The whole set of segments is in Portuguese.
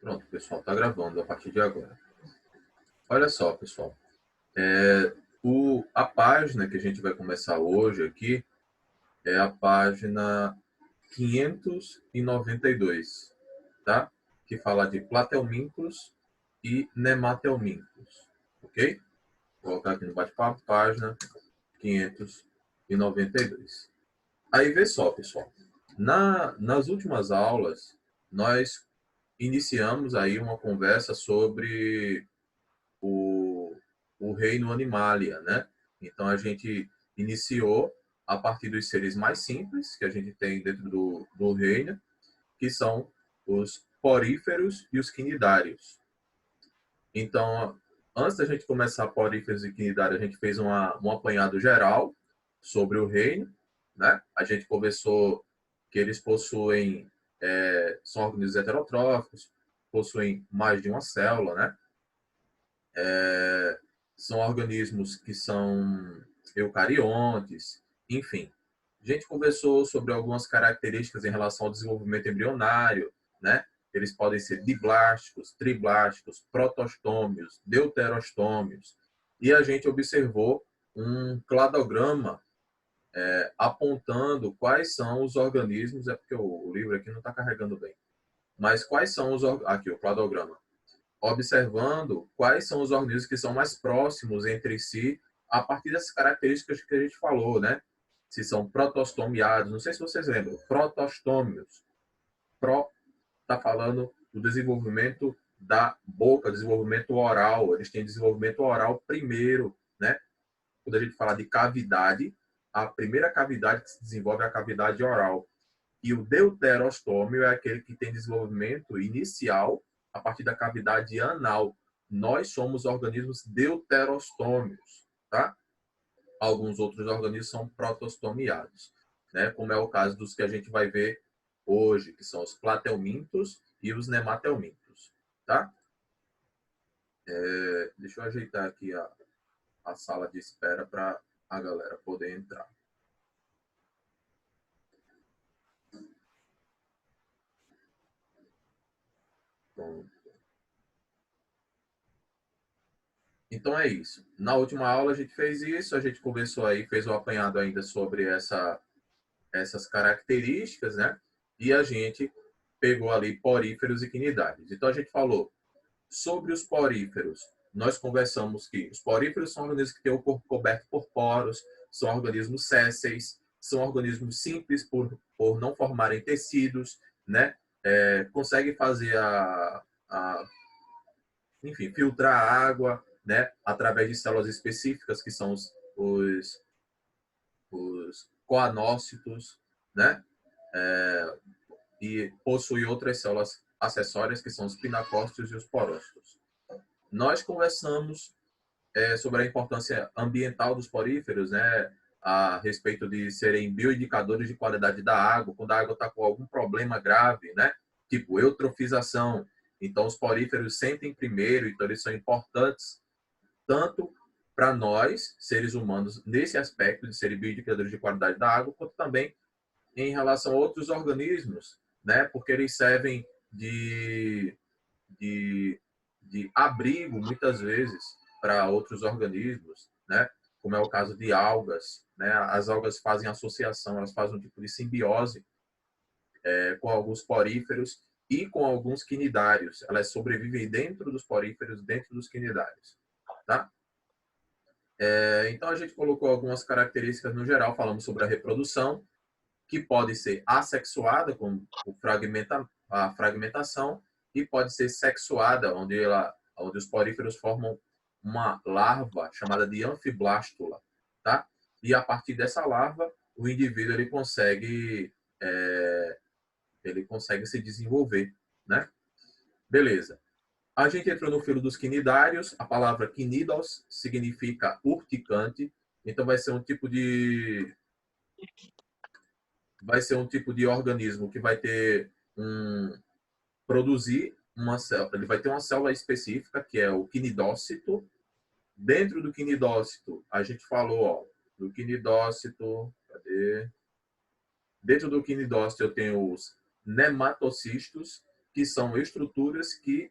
Pronto, pessoal, está gravando a partir de agora. Olha só, pessoal. A página que a gente vai começar hoje aqui é a página 592, tá? Que fala de platelmintos e nematelmintos, ok? Vou colocar aqui no bate-papo, página 592. Aí vê só, pessoal. Nas últimas aulas, nós iniciamos aí uma conversa sobre o reino Animalia, né? Então, a gente iniciou a partir dos seres mais simples que a gente tem dentro do reino, que são os poríferos e os quinidários. Então, antes da gente começar poríferos e quinidários, a gente fez um apanhado geral sobre o reino, né? A gente conversou que eles possuem, são organismos heterotróficos, possuem mais de uma célula, né? São organismos que são eucariontes, enfim. A gente conversou sobre algumas características em relação ao desenvolvimento embrionário, né? Eles podem ser diblásticos, triblásticos, protostômios, deuterostômios. E a gente observou um cladograma apontando quais são os organismos, é porque o livro aqui não está carregando bem, mas quais são aqui o cladograma, observando quais são os organismos que são mais próximos entre si a partir dessas características que a gente falou, né? Se são protostomiados, não sei se vocês lembram, protostômios. Está falando do desenvolvimento da boca, desenvolvimento oral. Eles têm desenvolvimento oral primeiro, né? Quando a gente fala de cavidade, a primeira cavidade que se desenvolve é a cavidade oral. E o deuterostômio é aquele que tem desenvolvimento inicial a partir da cavidade anal. Nós somos organismos deuterostômios, tá? Alguns outros organismos são protostomiados, né? Como é o caso dos que a gente vai ver hoje, que são os platelmintos e os nematelmintos, tá? Deixa eu ajeitar aqui a sala de espera para a galera poder entrar. Pronto. Então é isso. Na última aula a gente fez isso, a gente conversou aí, fez um apanhado ainda sobre essas características, né? E a gente pegou ali poríferos e quinidários. Então a gente falou sobre os poríferos. Nós conversamos que os poríferos são organismos que têm o corpo coberto por poros, são organismos sésseis, são organismos simples por não formarem tecidos, né? Conseguem fazer enfim, filtrar a água, né, através de células específicas, que são os coanócitos, né, e possui outras células acessórias, que são os pinacócitos e os porócitos. Nós conversamos sobre a importância ambiental dos poríferos, né, a respeito de serem bioindicadores de qualidade da água, quando a água está com algum problema grave, né, tipo eutrofização. Então, os poríferos sentem primeiro, então eles são importantes tanto para nós, seres humanos, nesse aspecto de serem bioindicadores de qualidade da água, quanto também em relação a outros organismos, né? Porque eles servem de abrigo, muitas vezes, para outros organismos, né? Como é o caso de algas, né? As algas fazem associação, elas fazem um tipo de simbiose com alguns poríferos e com alguns quinidários. Elas sobrevivem dentro dos poríferos, dentro dos quinidários, tá? Então, a gente colocou algumas características no geral, falamos sobre a reprodução, que pode ser assexuada, com a fragmentação, e pode ser sexuada, onde os poríferos formam uma larva chamada de anfiblástula, tá? E a partir dessa larva, o indivíduo ele consegue se desenvolver, né? Beleza. A gente entrou no filo dos quinidários. A palavra quinidos significa urticante. Então vai ser um tipo de organismo que vai ter produzir uma célula. Ele vai ter uma célula específica que é o quinidócito. Dentro do quinidócito, a gente falou, ó, do quinidócito, cadê? Dentro do quinidócito eu tenho os nematocistos, que são estruturas que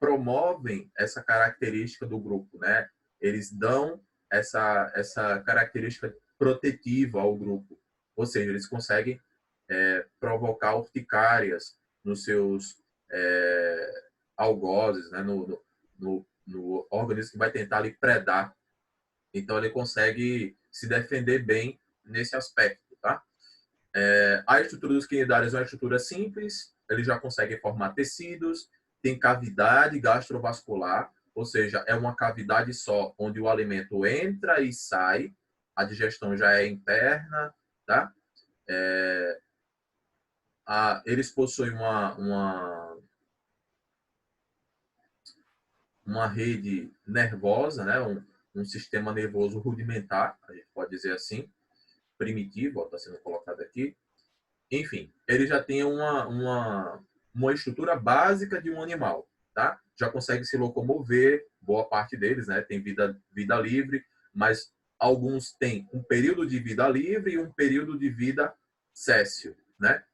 promovem essa característica do grupo, né? Eles dão essa característica protetiva ao grupo, ou seja, eles conseguem provocar urticárias nos seus algozes, né? No organismo que vai tentar lhe predar. Então, ele consegue se defender bem nesse aspecto, tá? A estrutura dos quinidários é uma estrutura simples, ele já consegue formar tecidos, tem cavidade gastrovascular, ou seja, é uma cavidade só, onde o alimento entra e sai, a digestão já é interna, tá? Eles possuem uma rede nervosa, né? Um sistema nervoso rudimentar, a gente pode dizer assim, primitivo, está sendo colocado aqui. Enfim, ele já tem uma estrutura básica de um animal, tá? Já consegue se locomover, boa parte deles, né? Tem vida livre, mas alguns têm um período de vida livre e um período de vida céssio, né?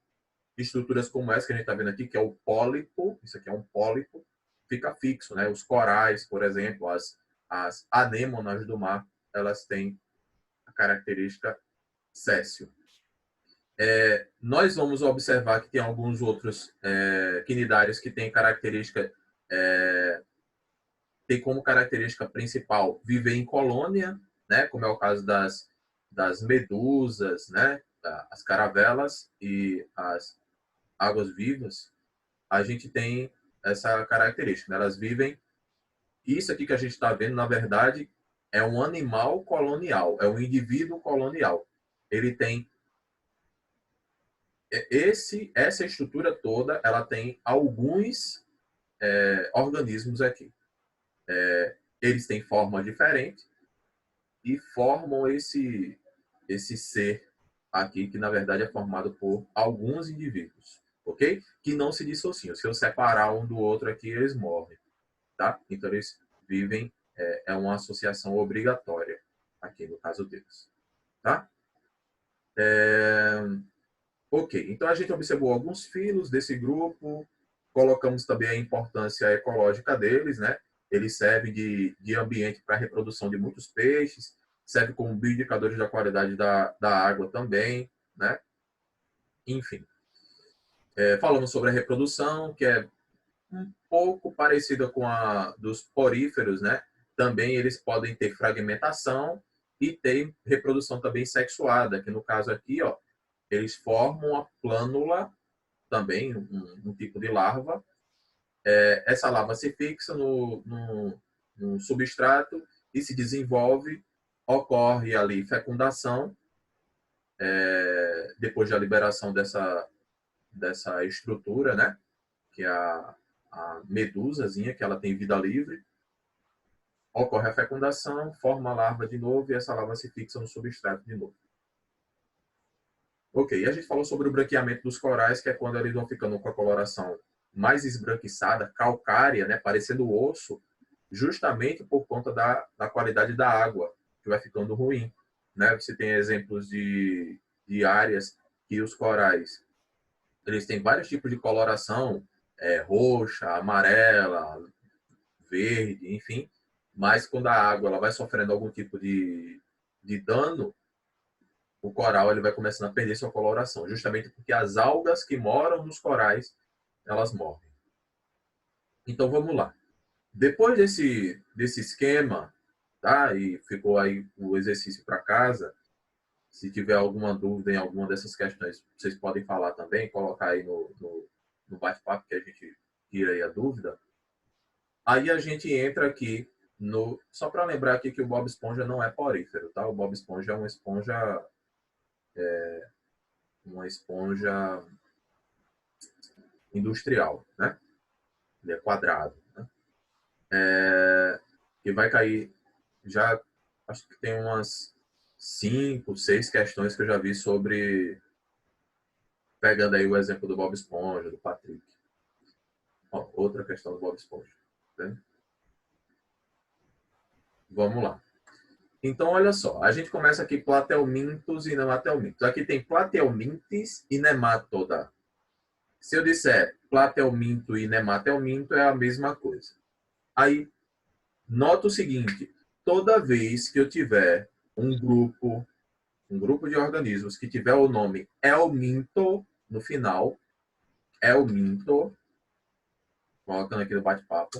Estruturas como essa que a gente está vendo aqui, que é o pólipo, isso aqui é um pólipo, fica fixo, né? Os corais, por exemplo, as anêmonas do mar, elas têm a característica céssio. Nós vamos observar que tem alguns outros quinidários que têm característica, tem como característica principal viver em colônia, né? Como é o caso das medusas, né? As caravelas e as águas-vivas. A gente tem essa característica, né? Elas vivem. Isso aqui que a gente está vendo, na verdade, é um animal colonial, é um indivíduo colonial. Ele tem essa estrutura toda, ela tem alguns organismos aqui. Eles têm forma diferente e formam esse ser aqui, que na verdade é formado por alguns indivíduos, ok? Que não se dissociam. Se eu separar um do outro aqui, eles morrem, tá? Então eles vivem, é uma associação obrigatória aqui no caso deles, tá? Ok, então a gente observou alguns filos desse grupo, colocamos também a importância ecológica deles, né? Eles servem de ambiente para a reprodução de muitos peixes, serve como bioindicadores da qualidade da água também, né? Enfim, falamos sobre a reprodução, que é um pouco parecida com a dos poríferos, né? Também eles podem ter fragmentação e ter reprodução também sexuada, que no caso aqui, ó, eles formam a plânula, também um tipo de larva. Essa larva se fixa no substrato e se desenvolve, ocorre ali fecundação, depois da liberação dessa estrutura, né? Que é a medusazinha, que ela tem vida livre. Ocorre a fecundação, forma a larva de novo e essa larva se fixa no substrato de novo. Ok, a gente falou sobre o branqueamento dos corais, que é quando eles vão ficando com a coloração mais esbranquiçada, calcária, né, parecendo osso, justamente por conta da qualidade da água, que vai ficando ruim. Né? Você tem exemplos de áreas que os corais eles têm vários tipos de coloração, roxa, amarela, verde, enfim, mas quando a água ela vai sofrendo algum tipo de dano, o coral ele vai começando a perder sua coloração, justamente porque as algas que moram nos corais, elas morrem. Então vamos lá. Depois desse esquema, tá? E ficou aí o exercício para casa. Se tiver alguma dúvida em alguma dessas questões, vocês podem falar também, colocar aí no bate-papo que a gente tira aí a dúvida. Aí a gente entra aqui só para lembrar aqui que o Bob Esponja não é porífero, tá? O Bob Esponja é uma esponja industrial, né? Ele é quadrado, né? E vai cair, já acho que tem umas 5, 6 questões que eu já vi sobre, pegando aí o exemplo do Bob Esponja, do Patrick. Ó, outra questão do Bob Esponja. Né? Vamos lá. Então, olha só, a gente começa aqui platelmintos e nematelmintos. Aqui tem platelmintes e nematoda. Se eu disser platelminto e nematelminto, é a mesma coisa. Aí, nota o seguinte, toda vez que eu tiver um grupo de organismos que tiver o nome helminto no final, helminto, colocando aqui no bate-papo,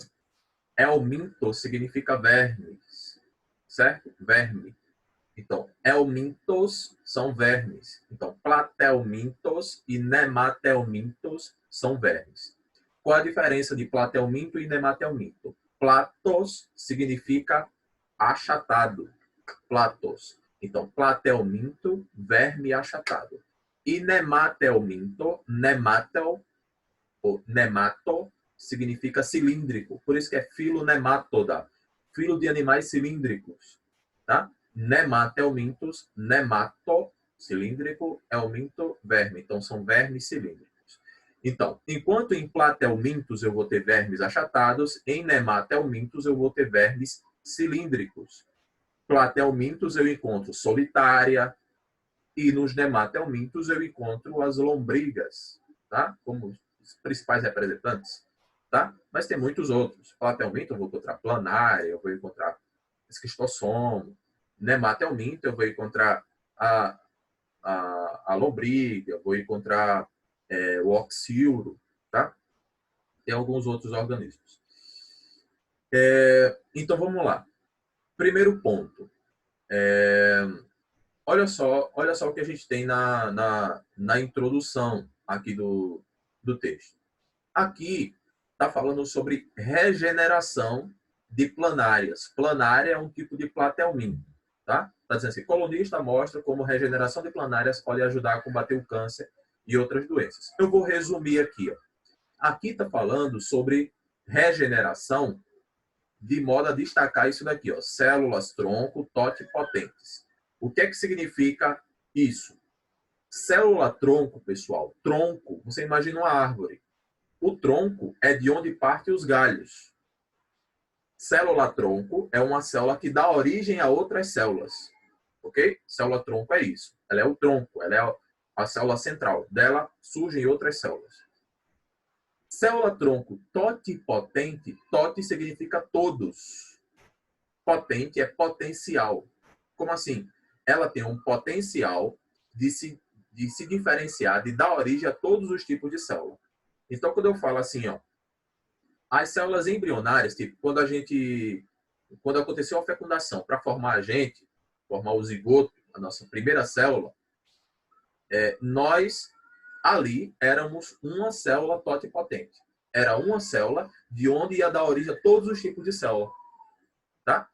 helminto significa vermes, certo? Verme. Então, helmintos são vermes. Então, platelmintos e nematelmintos são vermes. Qual a diferença de platelminto e nematelminto? Platos significa achatado. Platos. Então, platelminto, verme achatado. E nematelminto, nematel, ou nemato, significa cilíndrico. Por isso que é filonematoda. Filo de animais cilíndricos. Tá? Nematelmintos, nemato, cilíndrico, helminto, verme. Então, são vermes cilíndricos. Então, enquanto em platelmintos eu vou ter vermes achatados, em nematelmintos eu vou ter vermes cilíndricos. Platelmintos eu encontro solitária e nos nematelmintos eu encontro as lombrigas, tá? Como os principais representantes, tá? Mas tem muitos outros. Platelminto eu vou encontrar planária, eu vou encontrar esquistossomo. Nematelminto eu vou encontrar a lombriga, eu vou encontrar o oxíuro, tá? Tem alguns outros organismos. Então vamos lá. Primeiro ponto. Olha só o que a gente tem na introdução aqui do texto. Aqui está falando sobre regeneração de planárias. Planária é um tipo de platelminto. Tá? Está dizendo assim, colunista mostra como regeneração de planárias pode ajudar a combater o câncer e outras doenças. Eu vou resumir aqui. Ó. Aqui está falando sobre regeneração de modo a destacar isso daqui, ó, células tronco totipotentes. O que é que significa isso? Célula tronco, pessoal, tronco, você imagina uma árvore. O tronco é de onde partem os galhos. Célula tronco é uma célula que dá origem a outras células. Ok? Célula tronco é isso. Ela é o tronco, ela é a célula central. Dela surgem outras células. Célula tronco totipotente, tot significa todos. Potente é potencial. Como assim? Ela tem um potencial de se diferenciar, de dar origem a todos os tipos de célula. Então, quando eu falo assim, ó, as células embrionárias, tipo, quando aconteceu a fecundação para formar a gente, formar o zigoto, a nossa primeira célula, nós ali éramos uma célula totipotente. Era uma célula de onde ia dar origem a todos os tipos de célula. Tá?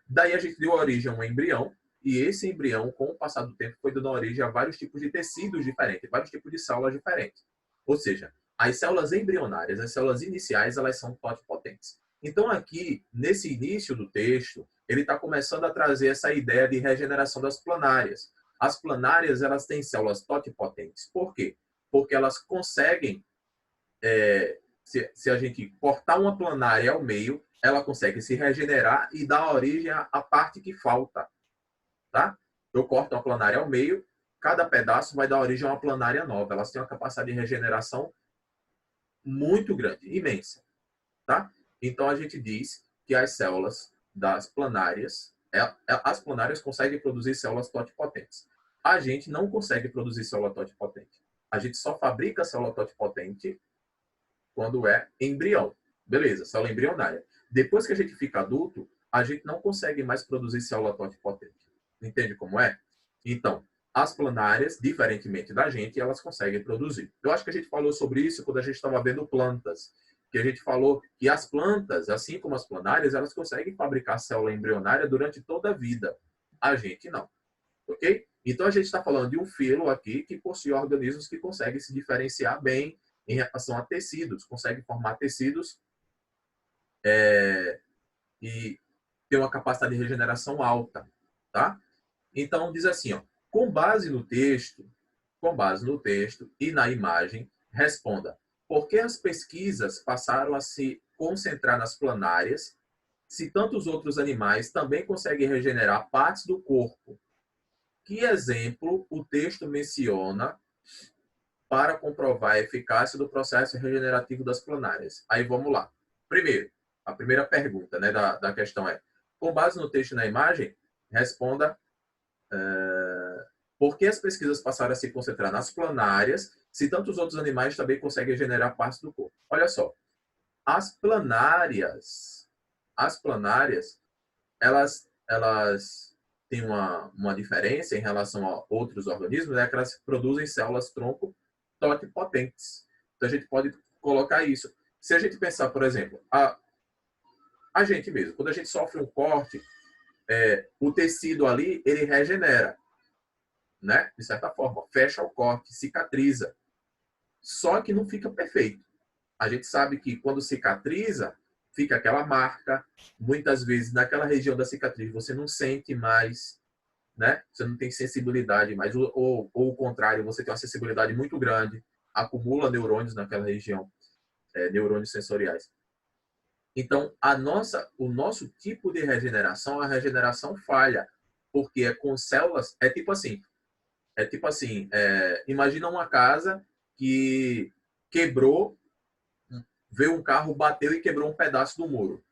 Daí a gente deu origem a um embrião, e esse embrião, com o passar do tempo, foi dando origem a vários tipos de tecidos diferentes, vários tipos de células diferentes. Ou seja, as células embrionárias, as células iniciais, elas são totipotentes. Então, aqui, nesse início do texto, ele está começando a trazer essa ideia de regeneração das planárias. As planárias, elas têm células totipotentes. Por quê? Porque elas conseguem, se a gente cortar uma planária ao meio, ela consegue se regenerar e dar origem à parte que falta. Tá? Eu corto uma planária ao meio, cada pedaço vai dar origem a uma planária nova. Elas têm uma capacidade de regeneração muito grande, imensa. Tá? Então, a gente diz que as células das planárias, as planárias conseguem produzir células totipotentes. A gente não consegue produzir célula totipotente. A gente só fabrica célula totipotente quando é embrião. Beleza, célula embrionária. Depois que a gente fica adulto, a gente não consegue mais produzir célula totipotente. Entende como é? Então, as planárias, diferentemente da gente, elas conseguem produzir. Eu acho que a gente falou sobre isso quando a gente estava vendo plantas. Que a gente falou que as plantas, assim como as planárias, elas conseguem fabricar célula embrionária durante toda a vida. A gente não. Ok? Então, a gente está falando de um filo aqui que possui organismos que conseguem se diferenciar bem em relação a tecidos, conseguem formar tecidos e ter uma capacidade de regeneração alta. Tá? Então, diz assim, ó, com base no texto e na imagem, responda: por que as pesquisas passaram a se concentrar nas planárias, se tantos outros animais também conseguem regenerar partes do corpo? Que exemplo o texto menciona para comprovar a eficácia do processo regenerativo das planárias. Aí vamos lá. Primeiro, a primeira pergunta, né, da questão é, com base no texto e na imagem, responda por que as pesquisas passaram a se concentrar nas planárias, se tantos outros animais também conseguem regenerar partes do corpo. Olha só, as planárias, elas têm uma diferença em relação a outros organismos, é que elas produzem células-tronco totipotentes. Então, a gente pode colocar isso. Se a gente pensar, por exemplo, a gente mesmo, quando a gente sofre um corte, o tecido ali, ele regenera, né? De certa forma, fecha o corte, cicatriza. Só que não fica perfeito. A gente sabe que quando cicatriza, fica aquela marca. Muitas vezes, naquela região da cicatriz, você não sente mais, né? Você não tem sensibilidade mais. Ou o contrário, você tem uma sensibilidade muito grande, acumula neurônios naquela região, neurônios sensoriais. Então, o nosso tipo de regeneração, a regeneração falha, porque é com células, é tipo assim, imagina uma casa que quebrou, veio um carro, bateu e quebrou um pedaço do muro.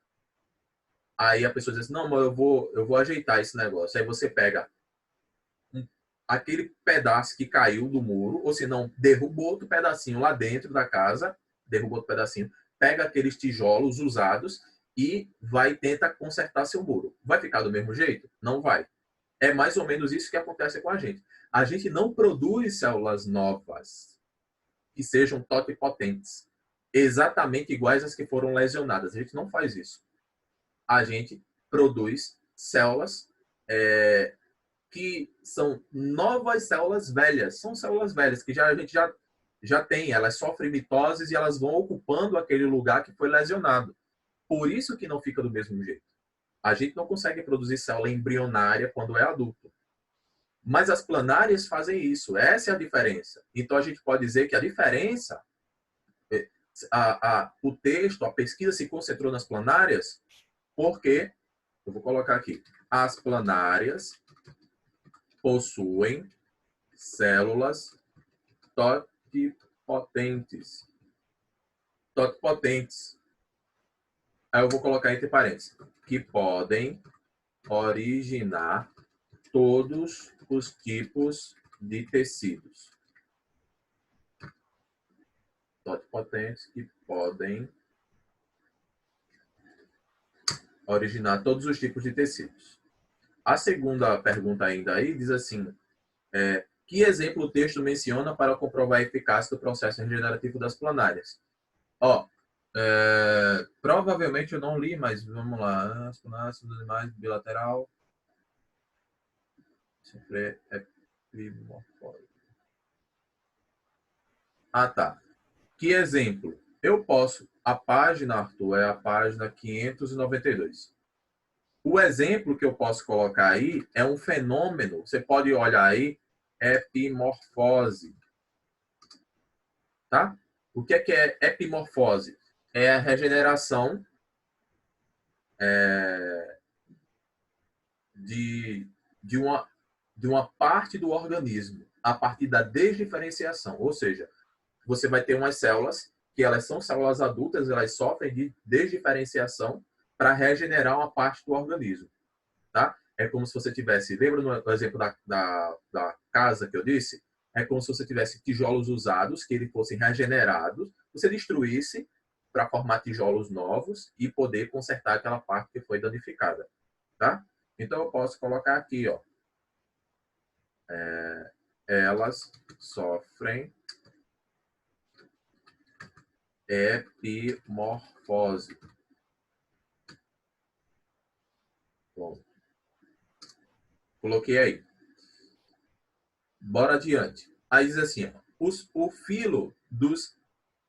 Aí a pessoa diz assim, não, mas eu vou ajeitar esse negócio. Aí você pega aquele pedaço que caiu do muro, ou se não, derrubou outro pedacinho lá dentro da casa, derrubou outro pedacinho, pega aqueles tijolos usados e vai tentar consertar seu muro. Vai ficar do mesmo jeito? Não vai. É mais ou menos isso que acontece com a gente. A gente não produz células novas que sejam totipotentes, exatamente iguais às que foram lesionadas. A gente não faz isso. A gente produz células que são novas células velhas. São células velhas que a gente já tem. Elas sofrem mitoses e elas vão ocupando aquele lugar que foi lesionado. Por isso que não fica do mesmo jeito. A gente não consegue produzir célula embrionária quando é adulto. Mas as planárias fazem isso. Essa é a diferença. Então, a gente pode dizer que a diferença, o texto, a pesquisa se concentrou nas planárias porque, eu vou colocar aqui, as planárias possuem células totipotentes. Totipotentes. Aí eu vou colocar entre parênteses, que podem originar todos os tipos de tecidos. Totipotentes que podem originar todos os tipos de tecidos. A segunda pergunta ainda aí diz assim, que exemplo o texto menciona para comprovar a eficácia do processo regenerativo das planárias? Provavelmente eu não li, mas vamos lá. As planárias dos animais bilateral. Sempre é primorfose. Ah, tá. Que exemplo? Eu posso... A página, Arthur, é a página 592. O exemplo que eu posso colocar aí é um fenômeno. Você pode olhar aí, epimorfose. Tá? O que é epimorfose? É a regeneração de uma parte do organismo a partir da desdiferenciação. Ou seja, você vai ter umas células que elas são células adultas, elas sofrem de desdiferenciação para regenerar uma parte do organismo. Tá? É como se você tivesse, lembra no exemplo da casa que eu disse? É como se você tivesse tijolos usados, que eles fossem regenerados, você destruísse para formar tijolos novos e poder consertar aquela parte que foi danificada. Tá? Então, eu posso colocar aqui, ó, elas sofrem epimorfose. Bom, coloquei aí. Bora adiante. Aí diz assim, ó, o filo dos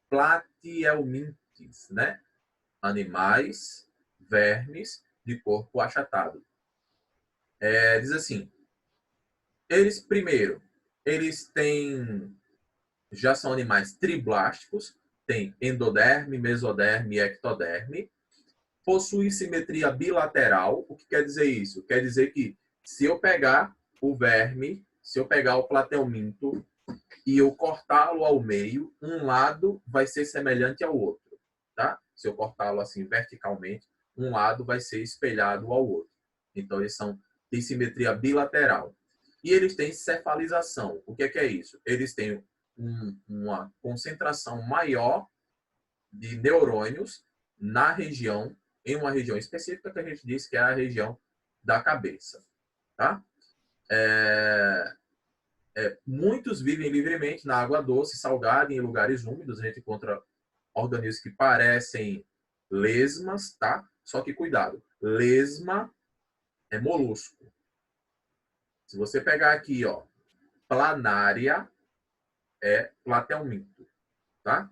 platihelmintes, né? Animais, vermes de corpo achatado. Diz assim, eles já são animais triblásticos, tem endoderme, mesoderme e ectoderme, possui simetria bilateral. O que quer dizer isso? Quer dizer que se eu pegar o verme, se eu pegar o platelminto e eu cortá-lo ao meio, um lado vai ser semelhante ao outro, tá? Se eu cortá-lo assim verticalmente, um lado vai ser espelhado ao outro. Então, eles têm simetria bilateral. E eles têm cefalização. O que é isso? Eles têm uma concentração maior de neurônios na região, em uma região específica que a gente diz que é a região da cabeça, tá? Muitos vivem livremente na água doce, salgada, em lugares úmidos. A gente encontra organismos que parecem lesmas, tá? Só que cuidado, lesma é molusco. Se você pegar aqui, ó, planária é platelminto, tá?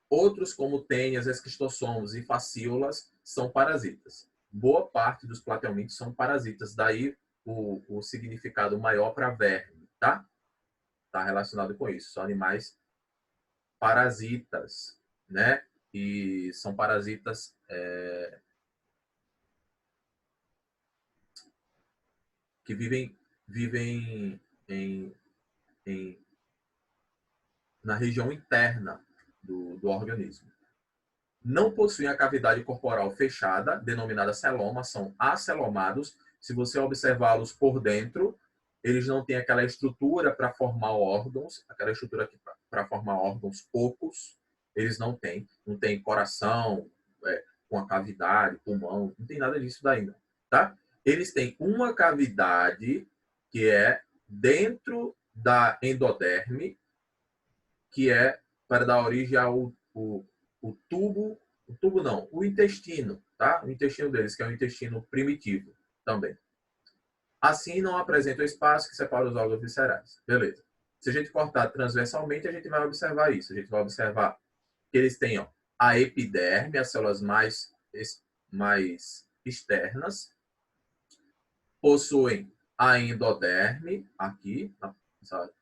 Outros, como tênias, esquistossomos e facíolas, são parasitas. Boa parte dos platelmintos são parasitas, daí o significado maior para verme, tá? Está relacionado com isso. São animais parasitas, né? E são parasitas que vivem na região interna do organismo. Não possuem a cavidade corporal fechada, denominada celoma, são acelomados. Se você observá-los por dentro, eles não têm aquela estrutura para formar órgãos, aquela estrutura para formar órgãos ocos, eles não têm. Não tem coração, com a cavidade, pulmão, não tem nada disso daí, não, tá? Eles têm uma cavidade que é dentro da endoderme, que é para dar origem ao o intestino, tá? O intestino deles, que é o intestino primitivo também. Assim, não apresenta o espaço que separa os órgãos viscerais. Beleza. Se a gente cortar transversalmente, a gente vai observar isso. A gente vai observar que eles têm, ó, a epiderme, as células mais externas, possuem a endoderme, aqui,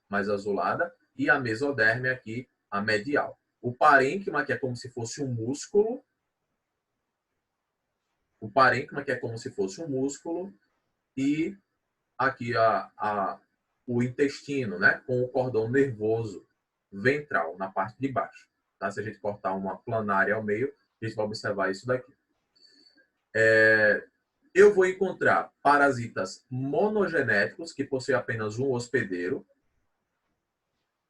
mais azulada, e a mesoderme aqui, a medial. O parênquima, que é como se fosse um músculo. O parênquima, que é como se fosse um músculo. E aqui o intestino, né? Com o cordão nervoso ventral, na parte de baixo. Tá? Se a gente cortar uma planária ao meio, a gente vai observar isso daqui. Eu vou encontrar parasitas monogenéticos, que possuem apenas um hospedeiro,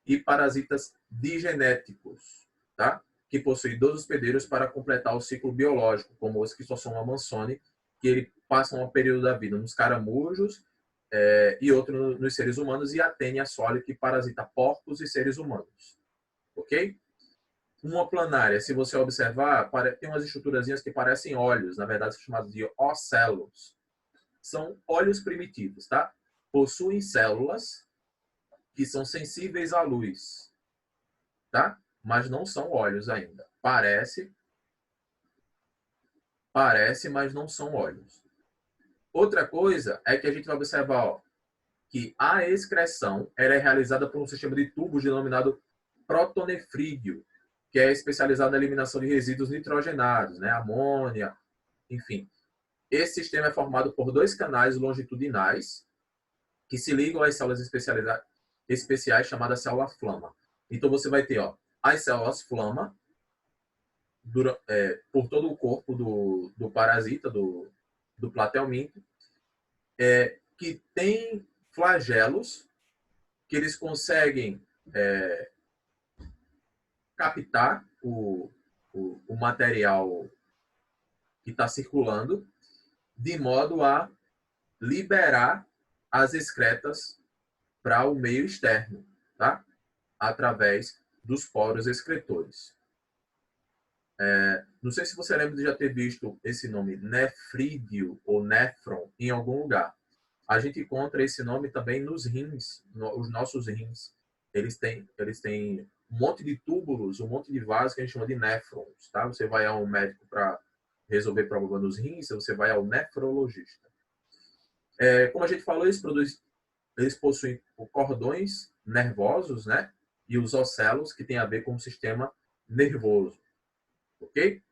e parasitas digenéticos, tá? Que possuem 2 hospedeiros para completar o ciclo biológico, como o Schistosoma mansoni, que ele passa um período da vida nos caramujos e outro nos seres humanos, e a Taenia soli, que parasita porcos e seres humanos. Ok? Uma planária, se você observar, tem umas estruturazinhas que parecem olhos, na verdade são chamados de ocelos. São olhos primitivos, tá? Possuem células que são sensíveis à luz, tá? Mas não são olhos ainda. Parece, mas não são olhos. Outra coisa é que a gente vai observar, ó, que a excreção é realizada por um sistema de tubos denominado protonefrídeo, que é especializado na eliminação de resíduos nitrogenados, né? Amônia, enfim. Esse sistema é formado por 2 canais longitudinais que se ligam às células especiais chamadas células flama. Então, você vai ter, ó, as células flama por todo o corpo do parasita, do platelminto, que tem flagelos que eles conseguem captar o material que está circulando, de modo a liberar as excretas para o meio externo, tá? Através dos poros excretores. Não sei se você lembra de já ter visto esse nome nefrídeo ou néfron em algum lugar. A gente encontra esse nome também nos rins, os nossos rins. Eles têm um monte de túbulos, um monte de vasos que a gente chama de néfrons, tá? Você vai a um médico para resolver problema nos rins, você vai ao nefrologista. Como a gente falou, eles possuem cordões nervosos, né? E os ocelos, que tem a ver com o sistema nervoso. Ok?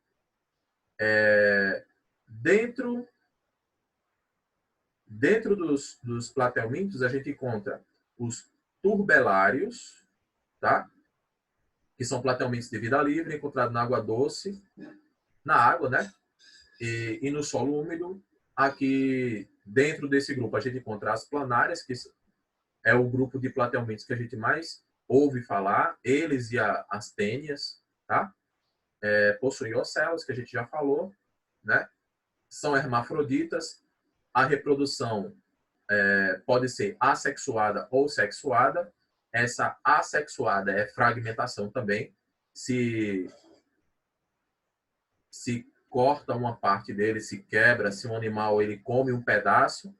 Dentro dos platelmintos, a gente encontra os turbelários, tá? Que são platelmintos de vida livre, encontrados na água doce, na água, né? E no solo úmido. Aqui, dentro desse grupo, a gente encontra as planárias, que é o grupo de platelmintos que a gente mais ouve falar, eles e as tênias, tá? Possuem ocelos, que a gente já falou, né? São hermafroditas. A reprodução pode ser assexuada ou sexuada. Essa assexuada é fragmentação também. Se corta uma parte dele, se quebra, se um animal ele come um pedaço,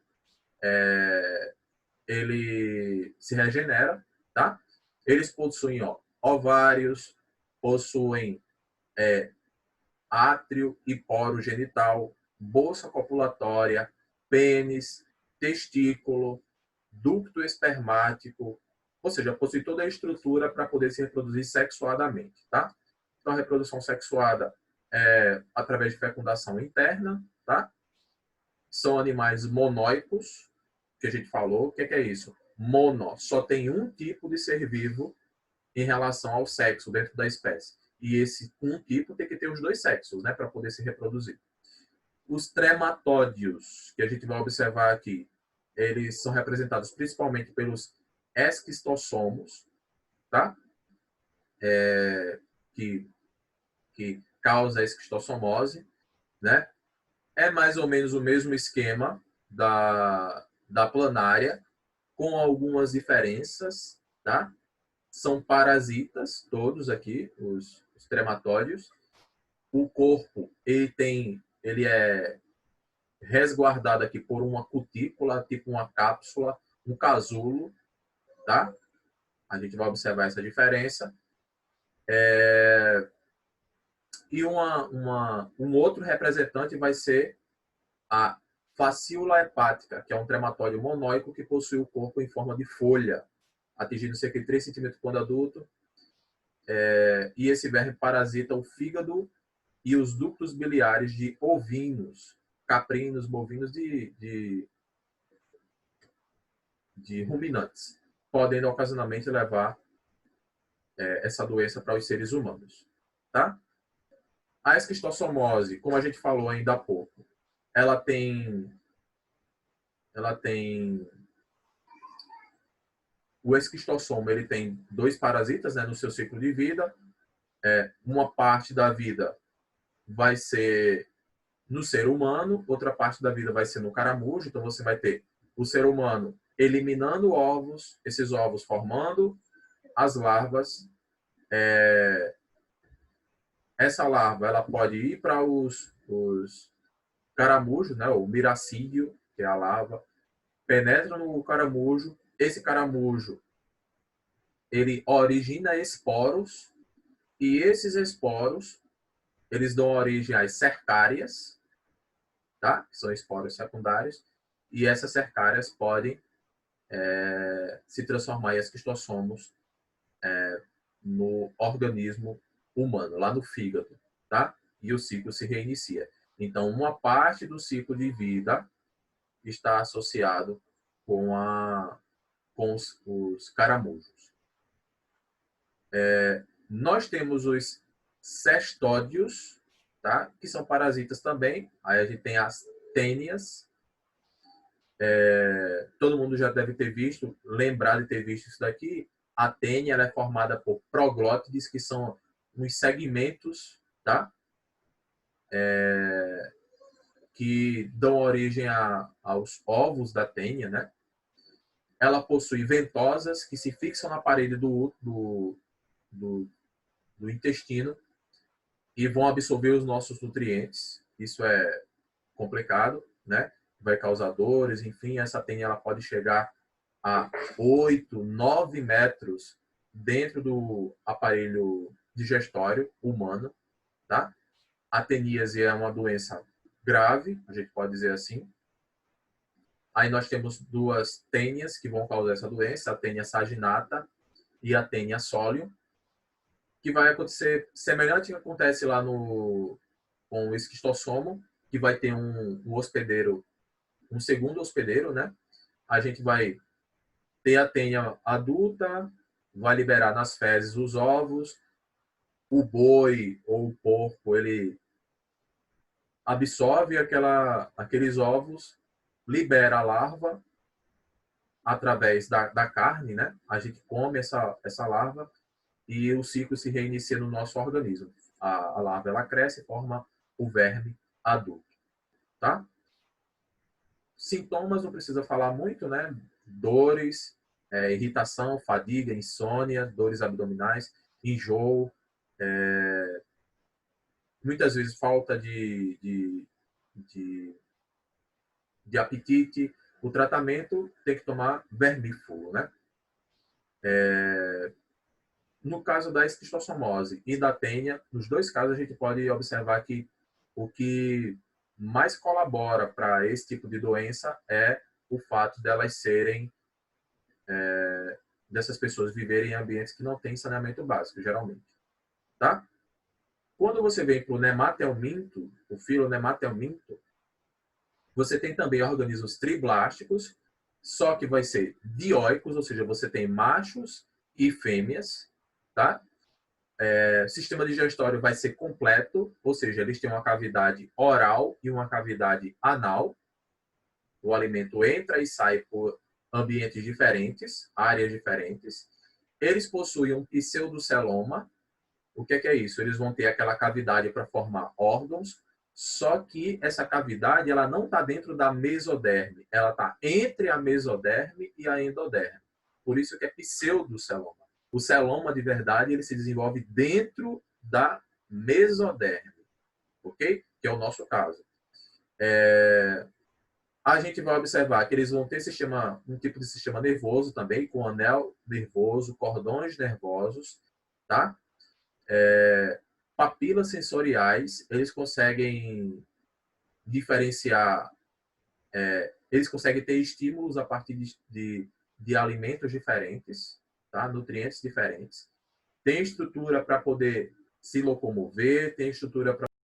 ele se regenera, tá? Eles possuem ovários, possuem átrio e poro genital, bolsa copulatória, pênis, testículo, ducto espermático, ou seja, possui toda a estrutura para poder se reproduzir sexuadamente, tá? Então, a reprodução sexuada é através de fecundação interna, tá? São animais monóicos, que a gente falou. O que é isso? Mono, só tem um tipo de ser vivo em relação ao sexo dentro da espécie. E esse um tipo tem que ter os dois sexos, né, para poder se reproduzir. Os trematódios, que a gente vai observar aqui, eles são representados principalmente pelos esquistossomos, tá? Que causa a esquistossomose, né? É mais ou menos o mesmo esquema da planária, com algumas diferenças, tá? São parasitas, todos aqui, os trematódios. O corpo, ele é resguardado aqui por uma cutícula, tipo uma cápsula, um casulo, tá? A gente vai observar essa diferença. E um outro representante vai ser a facíula hepática, que é um trematóide monóico que possui o corpo em forma de folha, atingindo cerca de 3 centímetros quando adulto. E esse verme parasita o fígado e os ductos biliares de ovinos, caprinos, bovinos de ruminantes, podendo ocasionalmente levar essa doença para os seres humanos. Tá? A esquistossomose, como a gente falou ainda há pouco, ela tem o esquistossomo, ele tem 2 parasitas, né, no seu ciclo de vida. Uma parte da vida vai ser no ser humano, outra parte da vida vai ser no caramujo. Então você vai ter o ser humano eliminando ovos, esses ovos formando as larvas. Essa larva ela pode ir para os caramujos, né, o miracídio, que é a larva, penetra no caramujo. Esse caramujo ele origina esporos, e esses esporos eles dão origem às cercárias, tá? Que são esporos secundários, e essas cercárias podem se transformar em esquistossomos no organismo humano, lá no fígado, tá? E o ciclo se reinicia. Então, uma parte do ciclo de vida está associado com os caramujos. Nós temos os cestódios, tá? Que são parasitas também. Aí a gente tem as tênias. Todo mundo já deve ter visto, lembrar de ter visto isso daqui. A tênia ela é formada por proglótides, que são uns segmentos, tá? Que dão origem aos ovos da tênia, né? Ela possui ventosas que se fixam na parede do intestino e vão absorver os nossos nutrientes. Isso é complicado, né? Vai causar dores, enfim. Essa tênia ela pode chegar a 8, 9 metros dentro do aparelho digestório humano, tá? A teníase é uma doença grave, a gente pode dizer assim. Aí nós temos 2 tênias que vão causar essa doença, a tênia saginata e a tênia solium, que vai acontecer semelhante ao que acontece lá com o esquistossomo, que vai ter um hospedeiro, um segundo hospedeiro, né? A gente vai ter a tênia adulta, vai liberar nas fezes os ovos, o boi ou o porco, ele absorve aqueles ovos, libera a larva através da carne, né? A gente come essa larva e o ciclo se reinicia no nosso organismo. A larva ela cresce e forma o verme adulto, tá? Sintomas não precisa falar muito, né? Dores, irritação, fadiga, insônia, dores abdominais, enjoo, muitas vezes falta de, de apetite. O tratamento tem que tomar vermífugo, né? No caso da esquistossomose e da tênia, nos dois casos a gente pode observar que o que mais colabora para esse tipo de doença é o fato delas serem, dessas pessoas viverem em ambientes que não têm saneamento básico, geralmente. Tá? Quando você vem para o nematelminto, o filonematelminto, você tem também organismos triblásticos, só que vai ser dioicos, ou seja, você tem machos e fêmeas, tá? O sistema digestório vai ser completo, ou seja, eles têm uma cavidade oral e uma cavidade anal. O alimento entra e sai por ambientes diferentes, áreas diferentes. Eles possuem um pseudoceloma. O que é isso? Eles vão ter aquela cavidade para formar órgãos, só que essa cavidade ela não está dentro da mesoderme, ela está entre a mesoderme e a endoderme. Por isso que é pseudoceloma. O celoma de verdade ele se desenvolve dentro da mesoderme, ok? Que é o nosso caso. A gente vai observar que eles vão ter um tipo de sistema nervoso também, com anel nervoso, cordões nervosos, tá? Papilas sensoriais, eles conseguem diferenciar, eles conseguem ter estímulos a partir de alimentos diferentes, tá? Nutrientes diferentes. Tem estrutura para poder se locomover, tem estrutura para